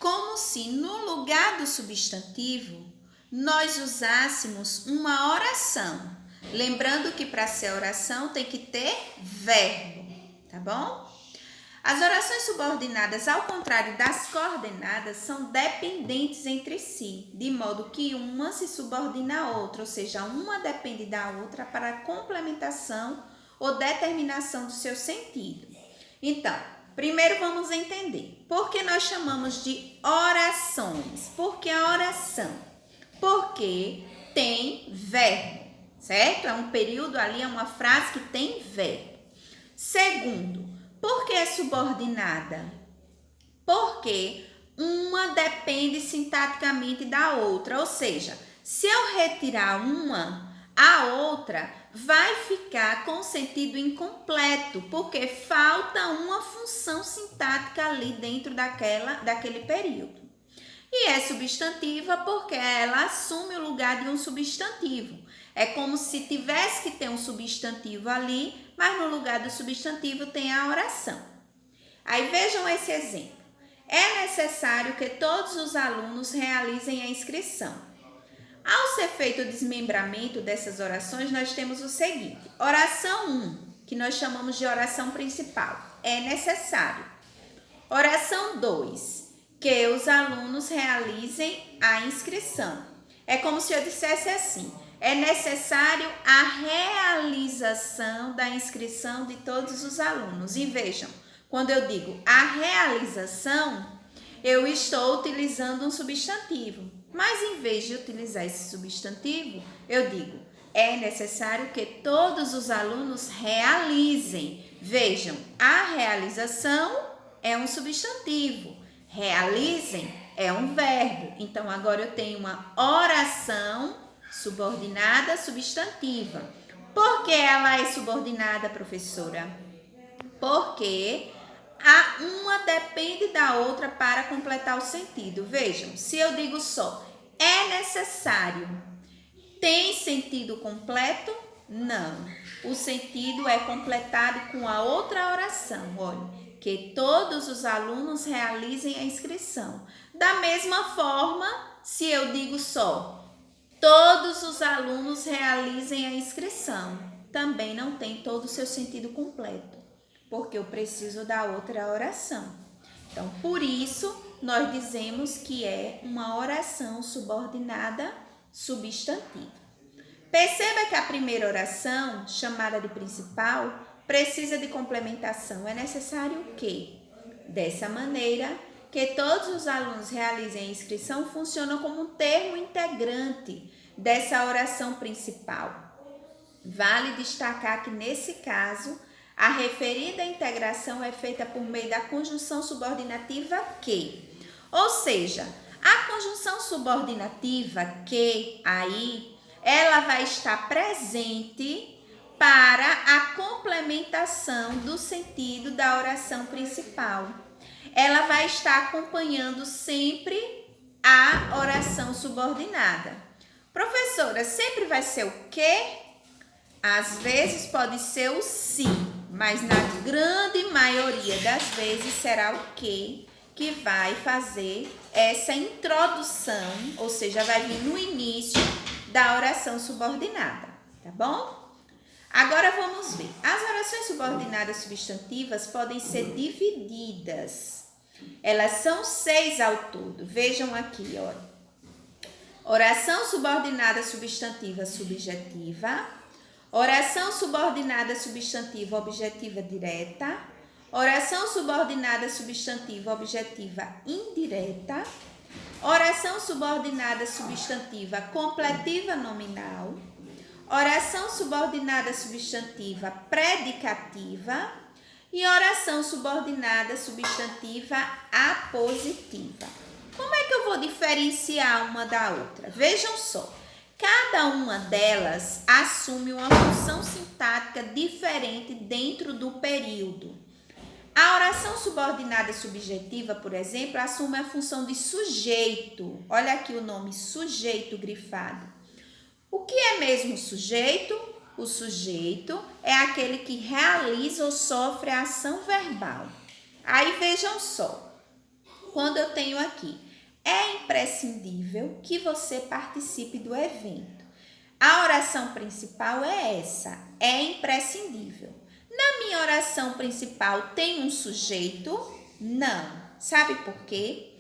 como se no lugar do substantivo nós usássemos uma oração. Lembrando que para ser oração tem que ter verbo, tá bom? As orações subordinadas, ao contrário das coordenadas, são dependentes entre si, de modo que uma se subordina à outra, ou seja, uma depende da outra para a complementação ou determinação do seu sentido. Então, primeiro vamos entender por que nós chamamos de orações. Por que a oração? Porque tem verbo, certo? É um período ali, é uma frase que tem verbo. Segundo, por que é subordinada? Porque uma depende sintaticamente da outra, ou seja, se eu retirar uma, a outra vai ficar com sentido incompleto, porque falta uma função sintática ali dentro daquele período. E é substantiva porque ela assume o lugar de um substantivo. É como se tivesse que ter um substantivo ali, mas no lugar do substantivo tem a oração. Aí vejam esse exemplo. É necessário que todos os alunos realizem a inscrição. Ao ser feito o desmembramento dessas orações, nós temos o seguinte. Oração 1, que nós chamamos de oração principal. É necessário. Oração 2, que os alunos realizem a inscrição. É como se eu dissesse assim. É necessário a realização da inscrição de todos os alunos. E vejam, quando eu digo a realização, eu estou utilizando um substantivo. Mas em vez de utilizar esse substantivo, eu digo, é necessário que todos os alunos realizem. Vejam, a realização é um substantivo. Realizem é um verbo. Então, agora eu tenho uma oração subordinada substantiva. Por que ela é subordinada, professora? Porque uma depende da outra para completar o sentido. Vejam, se eu digo só, é necessário, tem sentido completo? Não. O sentido é completado com a outra oração. Olha, que todos os alunos realizem a inscrição. Da mesma forma, se eu digo só, todos os alunos realizem a inscrição, também não tem todo o seu sentido completo, porque eu preciso da outra oração. Então, por isso, nós dizemos que é uma oração subordinada substantiva. Perceba que a primeira oração, chamada de principal, precisa de complementação. É necessário o quê? Dessa maneira, que todos os alunos realizem a inscrição funciona como um termo integrante dessa oração principal. Vale destacar que, nesse caso, a referida integração é feita por meio da conjunção subordinativa que. Ou seja, a conjunção subordinativa que, aí, ela vai estar presente para a complementação do sentido da oração principal. Ela vai estar acompanhando sempre a oração subordinada. Professora, sempre vai ser o quê? Às vezes pode ser o sim, mas na grande maioria das vezes será o que vai fazer essa introdução, ou seja, vai vir no início da oração subordinada, tá bom? Agora vamos ver. As orações subordinadas substantivas podem ser divididas. Elas são 6 ao todo. Vejam aqui, ó. Oração subordinada substantiva subjetiva. Oração subordinada substantiva objetiva direta. Oração subordinada substantiva objetiva indireta. Oração subordinada substantiva completiva nominal. Oração subordinada substantiva predicativa e oração subordinada substantiva apositiva. Como é que eu vou diferenciar uma da outra? Vejam só, cada uma delas assume uma função sintática diferente dentro do período. A oração subordinada subjetiva, por exemplo, assume a função de sujeito. Olha aqui o nome, sujeito grifado. O que é mesmo o sujeito? O sujeito é aquele que realiza ou sofre a ação verbal. Aí vejam só. quando eu tenho aqui, é imprescindível que você participe do evento. A oração principal é essa, é imprescindível. Na minha oração principal tem um sujeito? Não. Sabe por quê?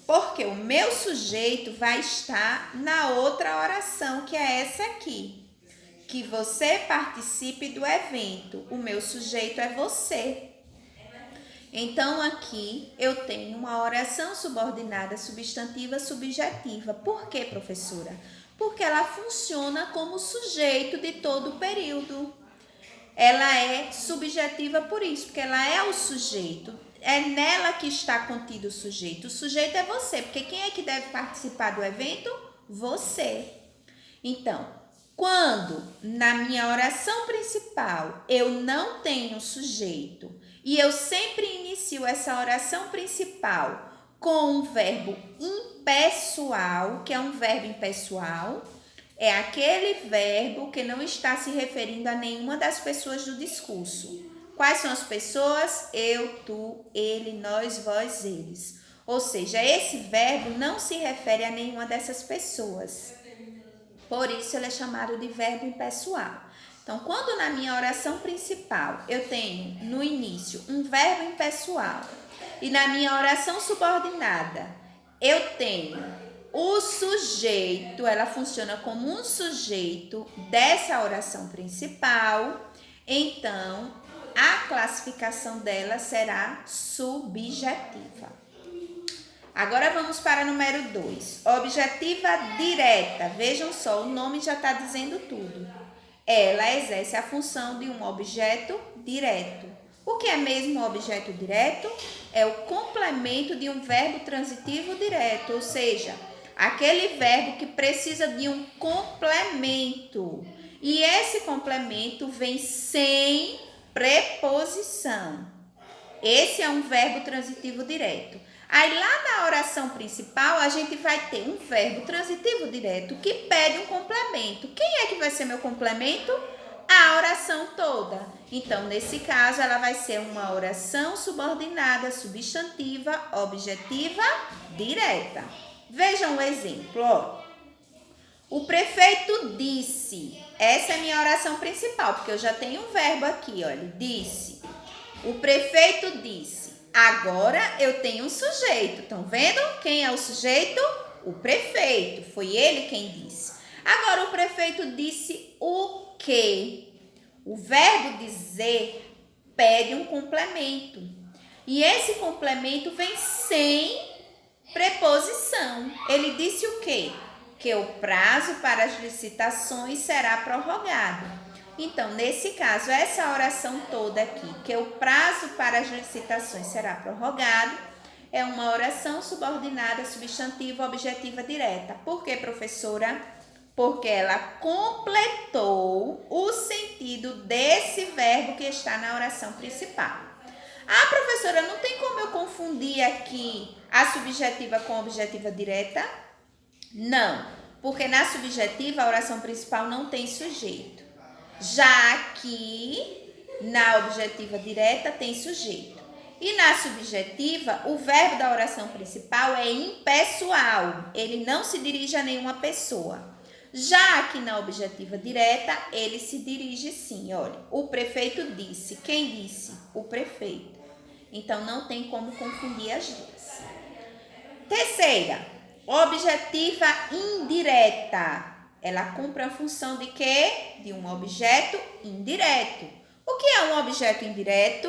Porque o meu sujeito vai estar na outra oração, que é essa aqui. Que você participe do evento. O meu sujeito é você. Então, aqui eu tenho uma oração subordinada substantiva subjetiva. Por quê, professora? Porque ela funciona como sujeito de todo o período. Ela é subjetiva por isso, porque ela é o sujeito. É nela que está contido o sujeito. O sujeito é você, porque quem é que deve participar do evento? Você. Então, quando na minha oração principal eu não tenho sujeito e eu sempre inicio essa oração principal com um verbo impessoal, que é um verbo impessoal, é aquele verbo que não está se referindo a nenhuma das pessoas do discurso. Quais são as pessoas? Eu, tu, ele, nós, vós, eles. Ou seja, esse verbo não se refere a nenhuma dessas pessoas. Por isso, ele é chamado de verbo impessoal. Então, quando na minha oração principal eu tenho no início um verbo impessoal e na minha oração subordinada eu tenho o sujeito, ela funciona como um sujeito dessa oração principal, então a classificação dela será subjetiva. Agora vamos para o número 2. Objetiva direta. Vejam só, o nome já está dizendo tudo. Ela exerce a função de um objeto direto. O que é mesmo um objeto direto? É o complemento de um verbo transitivo direto, ou seja, aquele verbo que precisa de um complemento. E esse complemento vem sem preposição. Esse é um verbo transitivo direto. Aí lá na oração principal a gente vai ter um verbo transitivo direto que pede um complemento. Quem é que vai ser meu complemento? A oração toda. Então, nesse caso, ela vai ser uma oração subordinada, substantiva, objetiva, direta. Vejam o exemplo, ó. O prefeito disse. Essa é a minha oração principal, porque eu já tenho um verbo aqui, olha, disse. O prefeito disse. Agora eu tenho um sujeito. Estão vendo? Quem é o sujeito? O prefeito. Foi ele quem disse. Agora o prefeito disse o quê? O verbo dizer pede um complemento. E esse complemento vem sem preposição. Ele disse o quê? Que o prazo para as licitações será prorrogado. Então, nesse caso, essa oração toda aqui, que o prazo para as licitações será prorrogado, é uma oração subordinada, substantiva, objetiva, direta. Por quê, professora? Porque ela completou o sentido desse verbo que está na oração principal. Ah, professora, não tem como eu confundir aqui a subjetiva com a objetiva direta? Não, porque na subjetiva a oração principal não tem sujeito. Já aqui, na objetiva direta, tem sujeito. E na subjetiva, o verbo da oração principal é impessoal. Ele não se dirige a nenhuma pessoa. Já aqui na objetiva direta, ele se dirige sim. Olha, o prefeito disse. Quem disse? O prefeito. Então, não tem como confundir as duas. Terceira, objetiva indireta. Ela cumpre a função de quê? De um objeto indireto. O que é um objeto indireto?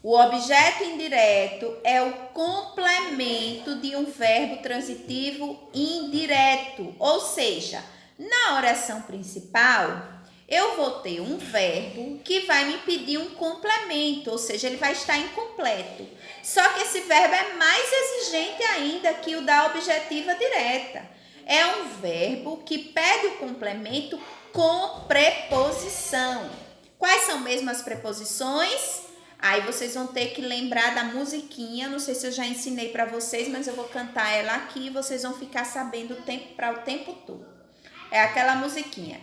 O objeto indireto é o complemento de um verbo transitivo indireto. Ou seja, na oração principal, eu vou ter um verbo que vai me pedir um complemento, ou seja, ele vai estar incompleto. Só que esse verbo é mais exigente ainda que o da objetiva direta. É um verbo que pede o complemento com preposição. Quais são mesmo as preposições? Aí vocês vão ter que lembrar da musiquinha. Não sei se eu já ensinei para vocês, mas eu vou cantar ela aqui e vocês vão ficar sabendo o tempo para o tempo todo. É aquela musiquinha.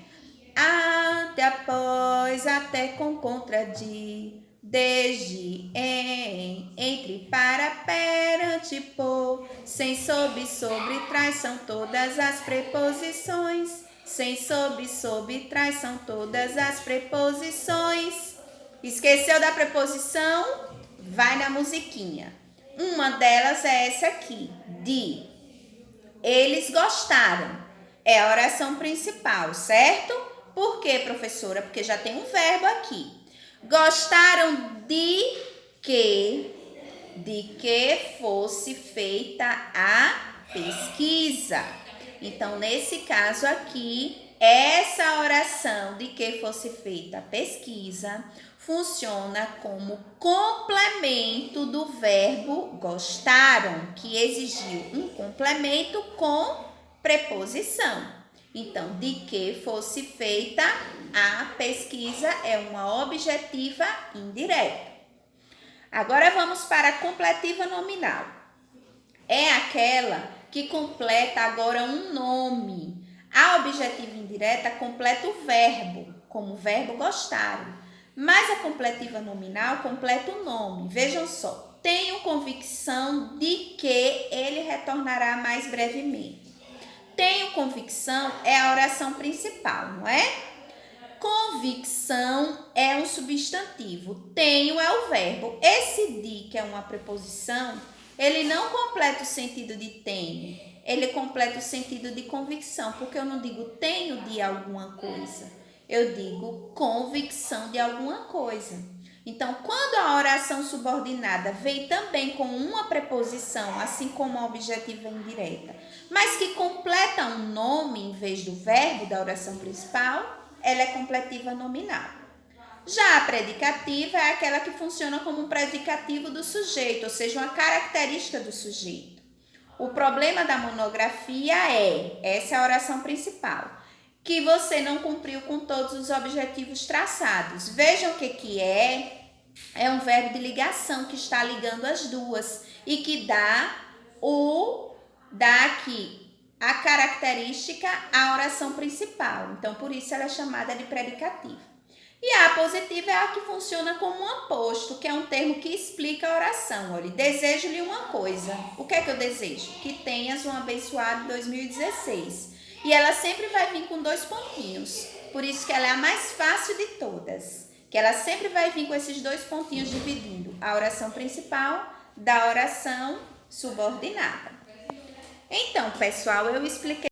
Ante, após, até, com, contra, desde, em, entre, para, perante, por, sem, sob, sobre, trás, são todas as preposições. Sem, sob, trás, são todas as preposições. Esqueceu da preposição? Vai na musiquinha. Uma delas é essa aqui, de. Eles gostaram. É a oração principal, certo? Por quê, professora? Porque já tem um verbo aqui. Gostaram de que fosse feita a pesquisa. Então, nesse caso aqui, essa oração de que fosse feita a pesquisa funciona como complemento do verbo gostaram, que exigiu um complemento com preposição. Então, de que fosse feita a pesquisa é uma objetiva indireta. Agora vamos para a completiva nominal. É aquela que completa agora um nome. A objetiva indireta completa o verbo, como o verbo gostaram. Mas a completiva nominal completa o nome. Vejam só, tenho convicção de que ele retornará mais brevemente. Tenho convicção é a oração principal, não é? Convicção é um substantivo, tenho é o verbo. Esse de, que é uma preposição, ele não completa o sentido de tenho, ele completa o sentido de convicção, porque eu não digo tenho de alguma coisa, eu digo convicção de alguma coisa. Então, quando a oração subordinada vem também com uma preposição, assim como a objetiva indireta, mas que completa um nome em vez do verbo da oração principal, ela é completiva nominal. Já a predicativa é aquela que funciona como um predicativo do sujeito, ou seja, uma característica do sujeito. O problema da monografia essa é a oração principal, que você não cumpriu com todos os objetivos traçados. Vejam o que é. É um verbo de ligação que está ligando as duas e que dá aqui a característica à oração principal. Então, por isso ela é chamada de predicativa. E a apositiva é a que funciona como um aposto, que é um termo que explica a oração. Olha, desejo-lhe uma coisa. O que é que eu desejo? Que tenhas um abençoado 2016. E ela sempre vai vir com 2 pontinhos. Por isso que ela é a mais fácil de todas. Que ela sempre vai vir com esses 2 pontinhos dividindo a oração principal da oração subordinada. Então, pessoal, eu expliquei